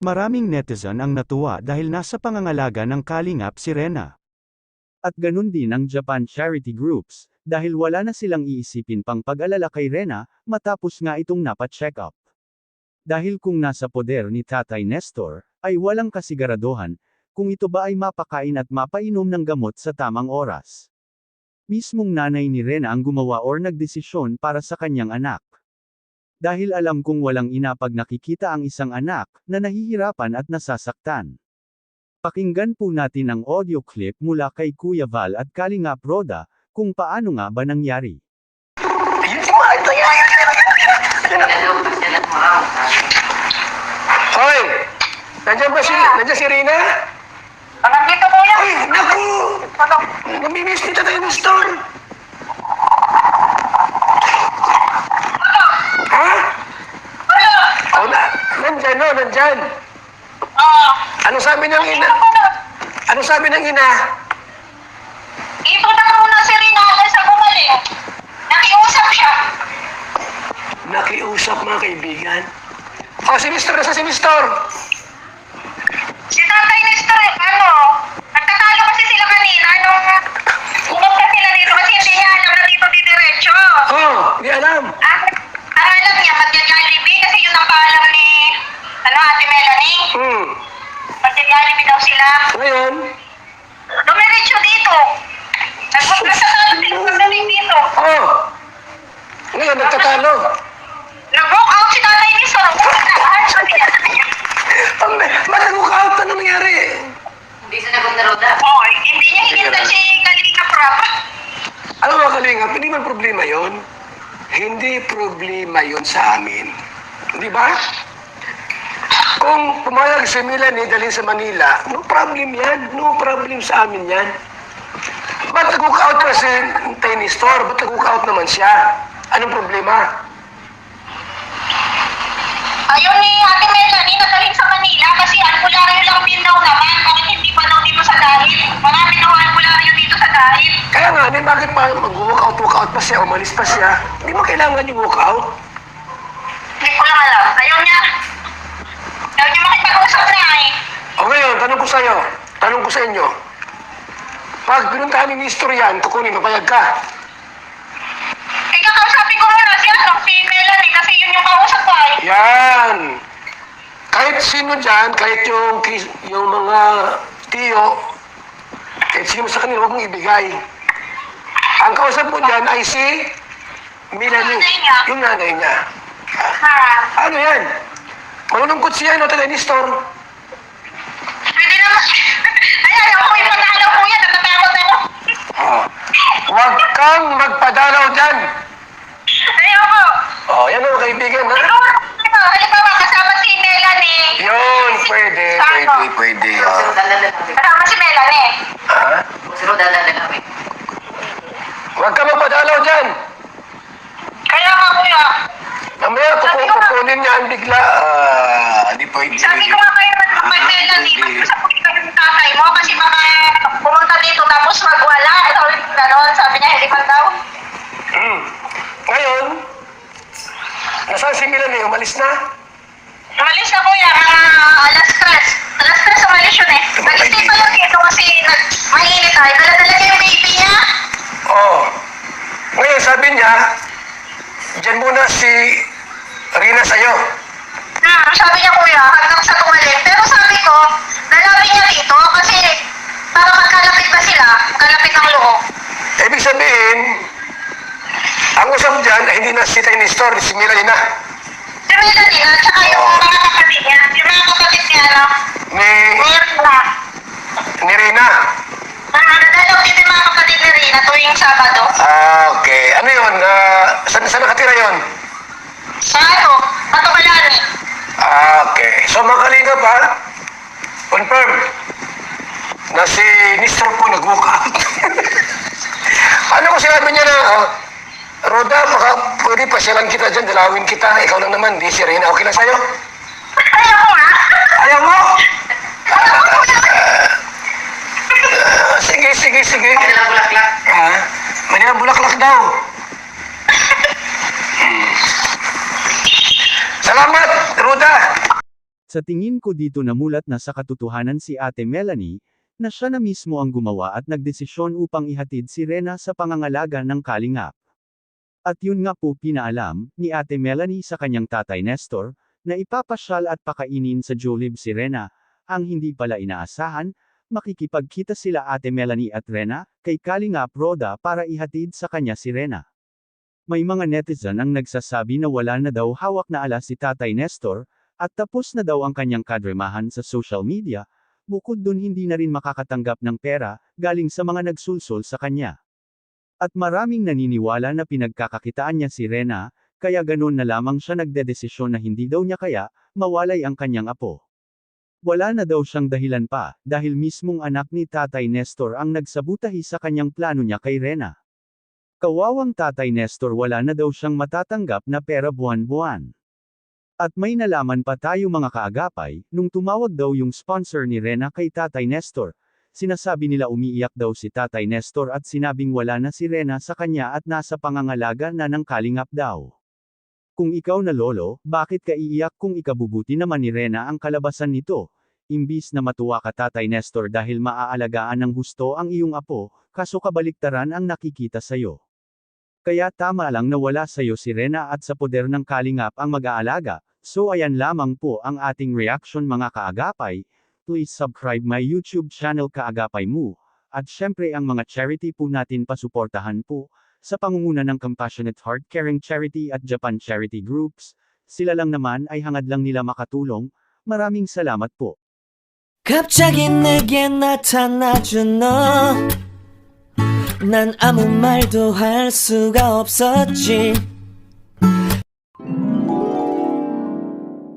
Maraming netizen ang natuwa dahil nasa pangangalaga ng kalingap si Rena. At ganun din ang Japan charity groups, dahil wala na silang iisipin pang pag-alala kay Rena, matapos nga itong napa-check up. Dahil kung nasa poder ni Tatay Nestor, ay walang kasiguraduhan, kung ito ba ay mapakain at mapainom ng gamot sa tamang oras. Mismong nanay ni Rena ang gumawa or nagdesisyon para sa kanyang anak. Dahil alam kong walang ina pag nakikita ang isang anak, na nahihirapan at nasasaktan. Pakinggan po natin ang audio clip mula kay Kuya Val at Kalingap Roda, kung paano nga ba nangyari. Hoy! Nandiyan si Rina? Nandito po yan. Ay, naku! Namimiss ni Tatay Nestor. Ha? Oh, nandyan. Ano sabi ng ina? Ano sabi ng ina? Ito na muna si Rinaldo sa gumaling. Nakiusap siya. Nakiusap mga kaibigan. Oh, si Nestor na si Nestor. Si Tatay Nestor, nagtatalo kasi sila kanina nung pumunta sila dito kasi hindi niya alam na dito diretso. Oh, di alam. Ang alam niya, magja-Jollibee kasi yun ang paalam ni, Ate Melanie. Magja-Jollibee daw sila. Ngayon? Dumiretso dito. Nagtatalo sila pagdating dito. Oh. Ngayon, nagtatalo. Nag-walk out si Tatay Nestor. Sabi niya. Malagok-out. Ano nangyari? Hindi siya nagpunta. Hindi niya hinintay si Kalika Prap. Alam mo, Kalingap, hindi man problema yon. Hindi problema yon sa amin. Di ba? Kung pumayag si Melanie dalhin sa Manila, no problem yan. No problem sa amin yan. Ba't nag-walk-out pa si Tay Nestor? Ba't nag-walk-out naman siya? Anong problema? Ayaw ni Ate Melanie na dalhin sa Manila kasi albularyo lang din daw naman. Bakit hindi pa daw dito sa dahil? Marami daw albularyo dito sa dahil. Kaya nga, bakit pa mag-walk-out pa siya, umalis pa siya? Hindi mo kailangan yung walk-out. Hindi ko lang alam. Ayaw niya makipag-usap na eh. O ngayon, tanong ko sa inyo. Pag pinuntahan ni Nestor yan, kukunin, papayag ka. Kakausapin ko muna si Melanie kasi yun yung kausap ko eh. Yan. Kahit sino dyan, kahit yung mga tiyo, kahit sino sa kanila, huwag mong ibigay. Ang kausap mo dyan ay si Melanie, Nanay niya. yung nanay niya. Ha? Ano yan? Malulungkot siya, no, Tatay Nestor? Pwede naman. Ay, ayaw ko ipagdalaw ko yan. Natatakot ako. Oh. Huwag kang magpadalaw dyan. Ayaw ko. Oh, yan ang kaibigan, ha? Halimbawa, kasama si Melanie. Yun, pwede. Sino dalala namin? Kasama si Melanie. Ha? Sino dalala namin? Huwag kang magpadalaw dyan. Kaya nga kuya. Mamaya, kukunin niya ang bigla. Di pwede. Sabi ko nga kayo kay Melanie, mag-usap ko kayo ng tatay mo kasi baka pumunta dito tapos magwala. Sabi niya, hindi man daw. Ngayon, nasaan si Melanie? Umalis na? Umalis na kuya, mga alas 3. Alas 3 umalis yun eh. Nag-stay pa lang dito kasi mainit ay. Dala-dala niya yung baby niya. Oo. Ngayon, sabi niya, dyan muna si Rina sa'yo. Sabi niya kuya, hanggang sa tumalim. Pero sabi ko, dalawin niya dito kasi para magkalapit na sila, magkalapit ang loob. Ibig sabihin, ang usap dyan ay hindi na si Tay Nestor, si Melanie na. Si Melanie at saka yung mga kapatid niya. Yung mga kapatid niya, Ni Rina. Nadalaw din yung mga kapatid ni Rina tuwing Sabado. Okay. Ano yun? Saan nakatira yun? Sa Matubalani. Okay. So, mga kalingap ha, confirm na si Nestor po nag-walk out. Ano ko sinabi niya na, Roda, baka pwede pasyalan kita dyan, dalawin kita, ikaw lang naman, di si Rina, okay lang sa'yo? Ayaw ko nga. Ayaw mo? Sige. Manila Bulaklak. Ha? Manila Bulaklak daw. Salamat, Roda. Sa tingin ko dito namulat na sa katotohanan si Ate Melanie, na siya na mismo ang gumawa at nagdesisyon upang ihatid si Rena sa pangangalaga ng kalingap. At yun nga po pinaalam, ni Ate Melanie sa kanyang tatay Nestor, na ipapasyal at pakainin sa Jollibee si Rena, ang hindi pala inaasahan, makikipagkita sila Ate Melanie at Rena, kay Kalingap Roda para ihatid sa kanya si Rena. May mga netizen ang nagsasabi na wala na daw hawak na alas si tatay Nestor, at tapos na daw ang kanyang kadremahan sa social media, bukod dun hindi na rin makakatanggap ng pera, galing sa mga nagsulsol sa kanya. At maraming naniniwala na pinagkakakitaan niya si Rena, kaya ganun na lamang siya nagdedesisyon na hindi daw niya kaya, mawalay ang kanyang apo. Wala na daw siyang dahilan pa, dahil mismong anak ni Tatay Nestor ang nagsabutahi sa kanyang plano niya kay Rena. Kawawang Tatay Nestor wala na daw siyang matatanggap na pera buwan-buwan. At may nalaman pa tayo mga kaagapay, nung tumawag daw yung sponsor ni Rena kay Tatay Nestor, sinasabi nila umiiyak daw si Tatay Nestor at sinabing wala na si Rena sa kanya at nasa pangangalaga na ng kalingap daw. Kung ikaw na lolo, bakit ka iiyak kung ikabubuti naman ni Rena ang kalabasan nito? Imbis na matuwa ka Tatay Nestor dahil maaalagaan ng husto ang iyong apo, kaso kabaliktaran ang nakikita sayo. Kaya tama lang na wala sayo si Rena at sa poder ng kalingap ang mag-aalaga. So ayan lamang po ang ating reaction mga kaagapay. Please subscribe my YouTube channel Kaagapay Mo. At syempre ang mga charity po natin pasuportahan po, sa pangunguna ng Compassionate Heart Caring Charity at Japan Charity Groups. Sila lang naman ay hangad lang nila makatulong. Maraming salamat po. 갑자기 내게 나타나준 너 난 아무 말도 할 수가 없었지